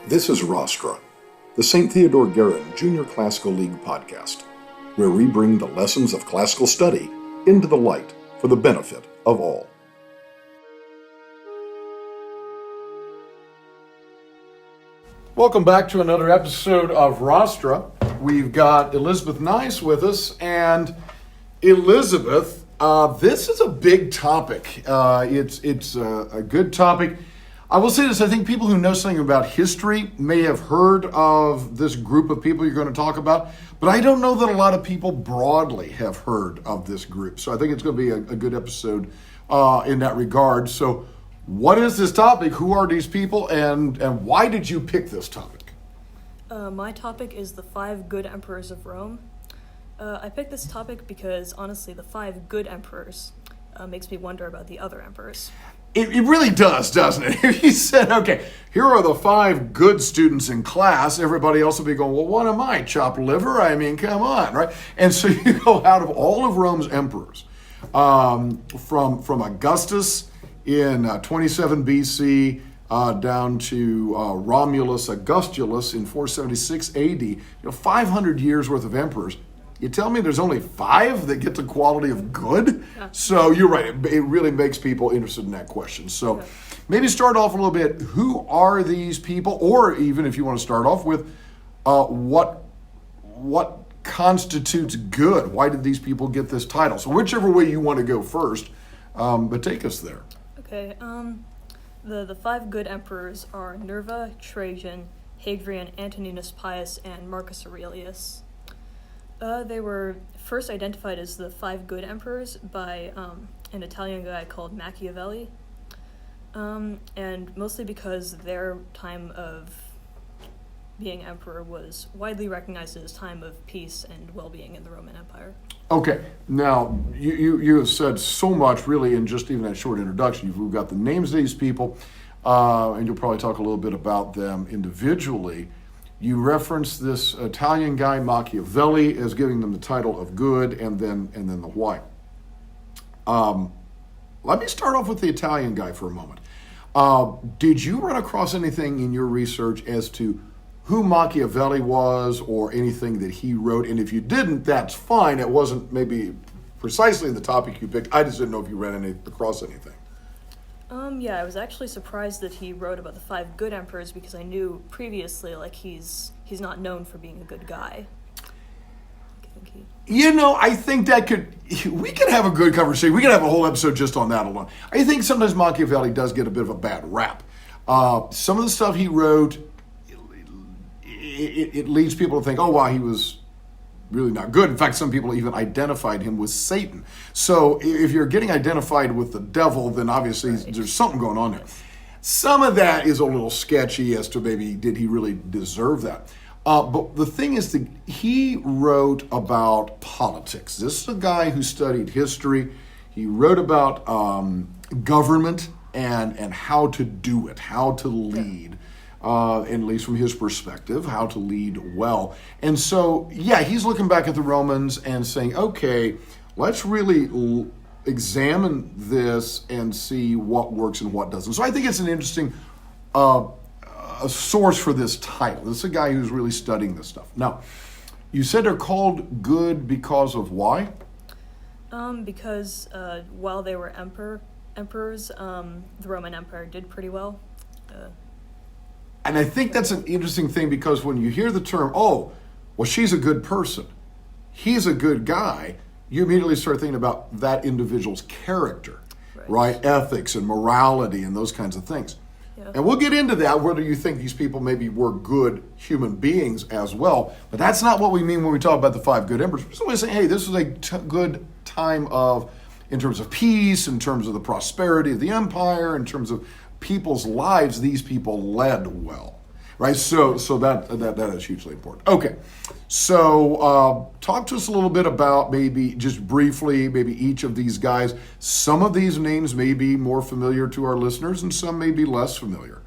This is Rostra, the St. Theodore Guerin Junior Classical League podcast, where we bring the lessons of classical study into the light for the benefit of all. Welcome back to another episode of Rostra. We've got Elizabeth Nies with us, and Elizabeth, this is a big topic. It's a good topic. I will say this, I think people who know something about history may have heard of this group of people you're going to talk about, but I don't know that a lot of people broadly have heard of this group. So I think it's going to be a good episode in that regard. So what is this topic? Who are these people? And why did you pick this topic? My topic is the 5 good emperors of Rome. I picked this topic because, honestly, the 5 good emperors makes me wonder about the other emperors. It really does, doesn't it? If you said, okay, here are the 5 good students in class, everybody else will be going, well, what am I, chopped liver? I mean, come on, right? And so you go out of all of Rome's emperors, from Augustus in 27 BC down to Romulus Augustulus in 476 AD, 500 years worth of emperors. You tell me there's only 5 that get the quality of good? Yeah. So you're right. It really makes people interested in that question. So maybe start off a little bit. Who are these people? Or even if you want to start off with what constitutes good? Why did these people get this title? So whichever way you want to go first, but take us there. Okay. The 5 good emperors are Nerva, Trajan, Hadrian, Antoninus Pius, and Marcus Aurelius. They were first identified as the 5 good emperors by an Italian guy called Machiavelli, and mostly because their time of being emperor was widely recognized as a time of peace and well-being in the Roman Empire. Okay, now you have said so much really in just even that short introduction. You've got the names of these people, and you'll probably talk a little bit about them individually. You reference this Italian guy, Machiavelli, as giving them the title of good, and then the why. Let me start off with the Italian guy for a moment. Did you run across anything in your research as to who Machiavelli was or anything that he wrote? And if you didn't, that's fine. It wasn't maybe precisely the topic you picked. I just didn't know if you ran across anything. Yeah, I was actually surprised that he wrote about the 5 good emperors because I knew previously, he's not known for being a good guy. I think we could have a good conversation. We could have a whole episode just on that alone. I think sometimes Machiavelli does get a bit of a bad rap. Some of the stuff he wrote, it leads people to think, oh, wow, he was really not good. In fact, some people even identified him with Satan. So if you're getting identified with the devil, then obviously there's something going on there. Some of that is a little sketchy as to maybe did he really deserve that. But the thing is that he wrote about politics. This is a guy who studied history. He wrote about government and how to do it, how to lead. At least from his perspective, how to lead well. And so, he's looking back at the Romans and saying, okay, let's really examine this and see what works and what doesn't. So I think it's an interesting a source for this title. This is a guy who's really studying this stuff. Now, you said they're called good because of why? Because while they were emperors, the Roman Empire did pretty well. And I think that's an interesting thing because when you hear the term, oh, well, she's a good person, he's a good guy, you immediately start thinking about that individual's character, right? Ethics and morality and those kinds of things. Yeah. And we'll get into that, whether you think these people maybe were good human beings as well. But that's not what we mean when we talk about the 5 good emperors. We're simply saying, hey, this was a good time in terms of peace, in terms of the prosperity of the empire, in terms of people's lives, these people led well, right? So that is hugely important. Okay, so talk to us a little bit about maybe just briefly, maybe each of these guys. Some of these names may be more familiar to our listeners and some may be less familiar.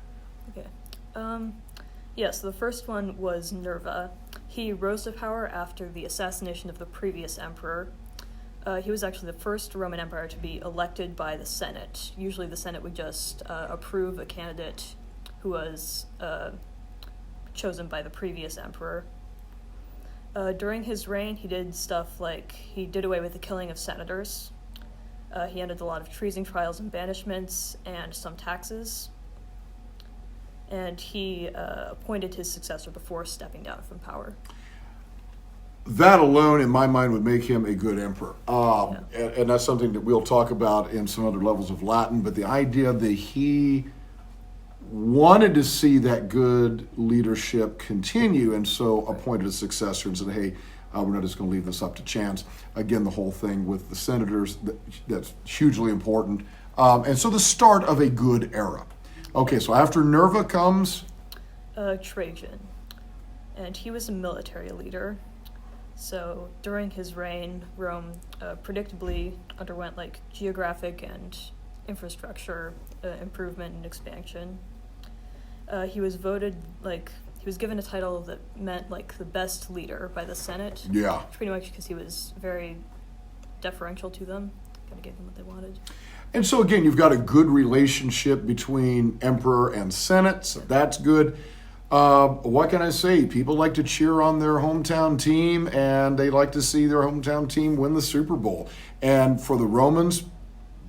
Okay. So the first one was Nerva. He rose to power after the assassination of the previous emperor. He was actually the first Roman emperor to be elected by the Senate. Usually the Senate would just approve a candidate who was chosen by the previous emperor. During his reign, he did stuff like he did away with the killing of senators. He ended a lot of treason trials and banishments and some taxes. And he appointed his successor before stepping down from power. That alone, in my mind, would make him a good emperor. And that's something that we'll talk about in some other levels of Latin. But the idea that he wanted to see that good leadership continue, and so appointed a successor and said, hey, we're not just going to leave this up to chance. Again, the whole thing with the senators, that's hugely important. And so the start of a good era. Okay, so after Nerva comes? Trajan. And he was a military leader. So during his reign, Rome predictably underwent like geographic and infrastructure improvement and expansion. He was voted he was given a title that meant like the best leader by the Senate. Yeah. Pretty much because he was very deferential to them, kind of gave them what they wanted. And so again, you've got a good relationship between emperor and Senate, so that's good. What can I say? People like to cheer on their hometown team, and they like to see their hometown team win the Super Bowl. And for the Romans,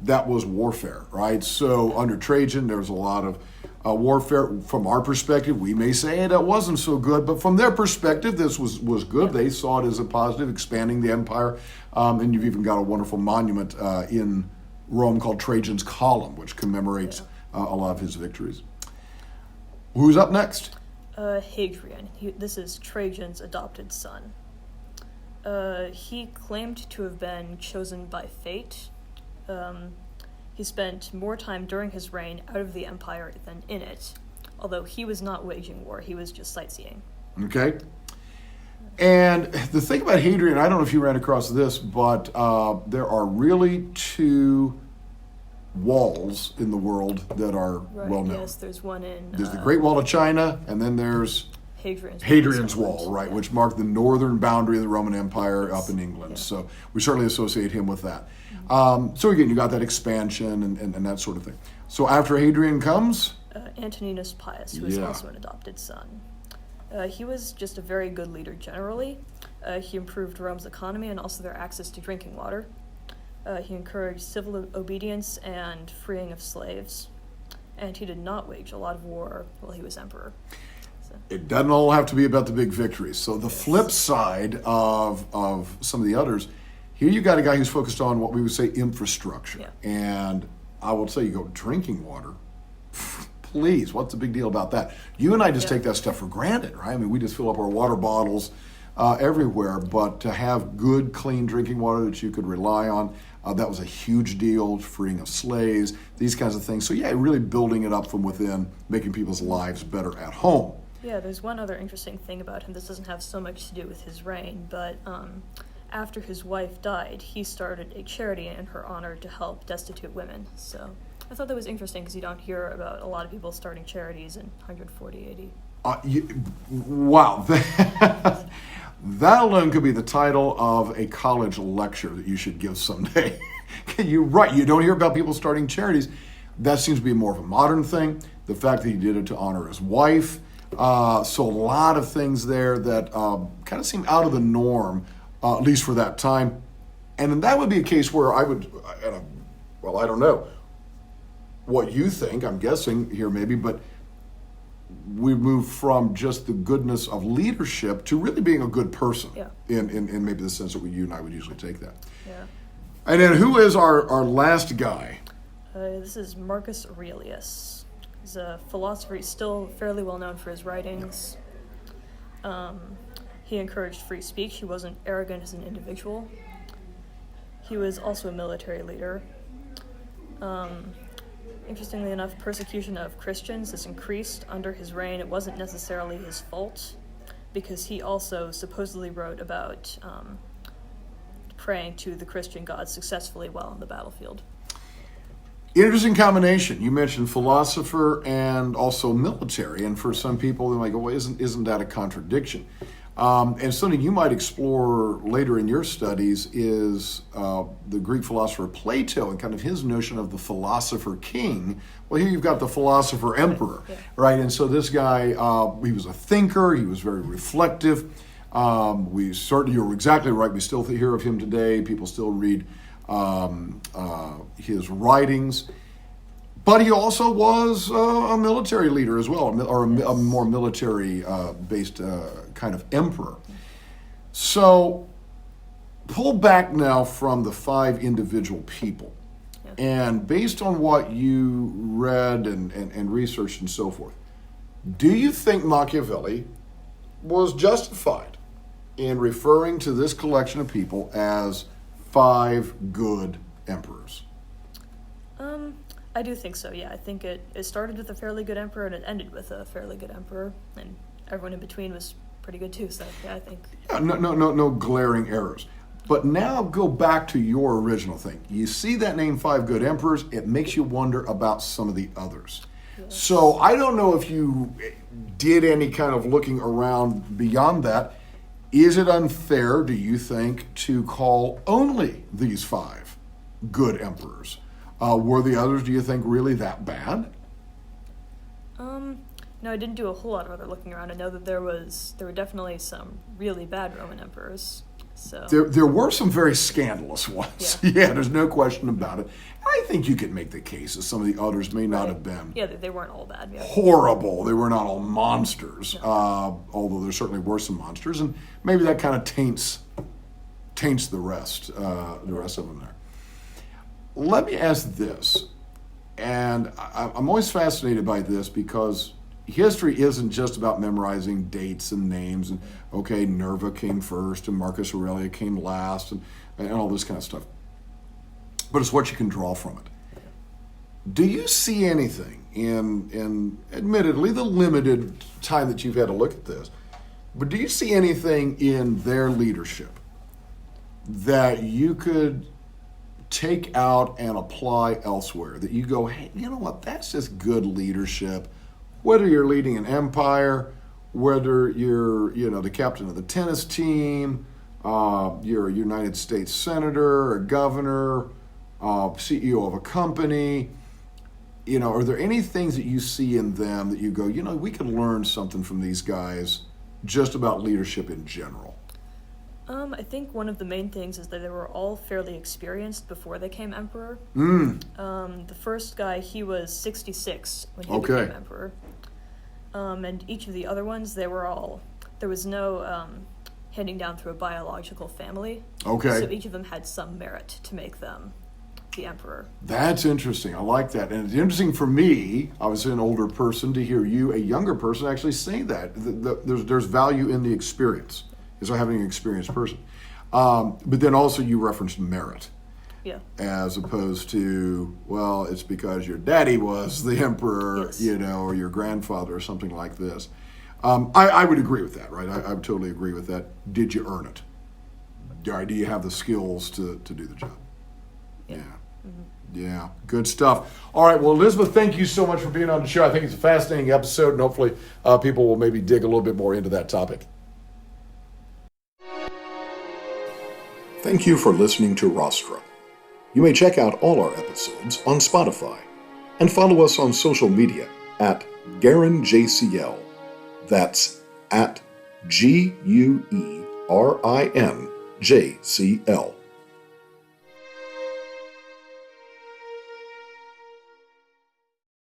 that was warfare, right? So under Trajan, there was a lot of warfare. From our perspective, we may say, hey, that wasn't so good, but from their perspective, this was good. They saw it as a positive, expanding the empire. And you've even got a wonderful monument in Rome called Trajan's Column, which commemorates a lot of his victories. Who's up next? Hadrian. This is Trajan's adopted son. He claimed to have been chosen by fate. He spent more time during his reign out of the empire than in it, although he was not waging war, he was just sightseeing. Okay. And the thing about Hadrian, I don't know if you ran across this, but there are really two walls in the world that are well known. Yes, there's one in... There's the Great Wall of China, and then there's Hadrian's Wall, right, which marked the northern boundary of the Roman Empire up in England. Yeah. So we certainly associate him with that. So again, you got that expansion and that sort of thing. So after Hadrian comes? Antoninus Pius, who was also an adopted son. He was just a very good leader generally. He improved Rome's economy and also their access to drinking water. He encouraged civil obedience and freeing of slaves. And he did not wage a lot of war while he was emperor. It doesn't all have to be about the big victories. So the flip side of some of the others, here you got a guy who's focused on what we would say infrastructure. Yeah. And I will say, you go drinking water, please, what's the big deal about that? You and I just take that stuff for granted, right? I mean, we just fill up our water bottles everywhere, but to have good, clean drinking water that you could rely on, that was a huge deal, freeing of slaves, these kinds of things. So yeah, really building it up from within, making people's lives better at home. Yeah, there's one other interesting thing about him. This doesn't have so much to do with his reign, but after his wife died, he started a charity in her honor to help destitute women. So I thought that was interesting because you don't hear about a lot of people starting charities in 140 AD. Wow. That alone could be the title of a college lecture that you should give someday. You're right. You don't hear about people starting charities. That seems to be more of a modern thing. The fact that he did it to honor his wife. So a lot of things there that kind of seem out of the norm, at least for that time. And then that would be a case where I would, well, I don't know what you think, I'm guessing here maybe, but we move from just the goodness of leadership to really being a good person in maybe the sense that you and I would usually take that. Yeah. And then who is our last guy? This is Marcus Aurelius. He's a philosopher. He's still fairly well known for his writings. He encouraged free speech. He wasn't arrogant as an individual. He was also a military leader. Interestingly enough, persecution of Christians has increased under his reign. It wasn't necessarily his fault, because he also supposedly wrote about praying to the Christian gods successfully while on the battlefield. Interesting combination. You mentioned philosopher and also military, and for some people they might go, well, isn't that a contradiction? And something you might explore later in your studies is the Greek philosopher Plato and kind of his notion of the philosopher king. Well, here you've got the philosopher emperor, right? And so this guy, he was a thinker, he was very reflective. You're exactly right, we still hear of him today, people still read his writings. But he also was a military leader as well, or a more military-based kind of emperor. So pull back now from the 5 individual people. Yeah. And based on what you read and researched and so forth, do you think Machiavelli was justified in referring to this collection of people as 5 good emperors? I do think so, yeah. I think it started with a fairly good emperor and it ended with a fairly good emperor, and everyone in between was pretty good too, so yeah, I think. Yeah, no glaring errors. But now go back to your original thing. You see that name 5 good emperors, it makes you wonder about some of the others. Yes. So I don't know if you did any kind of looking around beyond that. Is it unfair, do you think, to call only these 5 good emperors? Were the others, do you think, really that bad? No, I didn't do a whole lot of other looking around. I know that there were definitely some really bad Roman emperors. So there were some very scandalous ones. Yeah, there's no question about it. I think you could make the case that some of the others may not have been. Yeah, they weren't all bad. Yeah. Horrible. They were not all monsters. No. Although there certainly were some monsters, and maybe that kind of taints the rest of them there. Let me ask this, and I'm always fascinated by this because history isn't just about memorizing dates and names, and okay, Nerva came first and Marcus Aurelius came last, and all this kind of stuff. But it's what you can draw from it. Do you see anything in admittedly the limited time that you've had to look at this, but do you see anything in their leadership that you could take out and apply elsewhere, that you go, hey, you know what, that's just good leadership, whether you're leading an empire, whether you're, the captain of the tennis team, you're a United States senator, a governor, CEO of a company, are there any things that you see in them that you go, we can learn something from these guys just about leadership in general? I think one of the main things is that they were all fairly experienced before they became emperor. The first guy, he was 66 when he became emperor. And each of the other ones, there was no handing down through a biological family. Okay. So each of them had some merit to make them the emperor. That's interesting. I like that. And it's interesting for me, obviously an older person, to hear you, a younger person, actually say that. There's value in the experience. Is having an experienced person. But then also you referenced merit. Yeah. As opposed to, well, it's because your daddy was the emperor, yes. Or your grandfather or something like this. I would agree with that, right? I would totally agree with that. Did you earn it? Do you have the skills to do the job? Yeah. Mm-hmm. Yeah, good stuff. All right, well, Elizabeth, thank you so much for being on the show. I think it's a fascinating episode, and hopefully people will maybe dig a little bit more into that topic. Thank you for listening to Rostra. You may check out all our episodes on Spotify and follow us on social media at GuerinJCL. That's at GuerinJCL.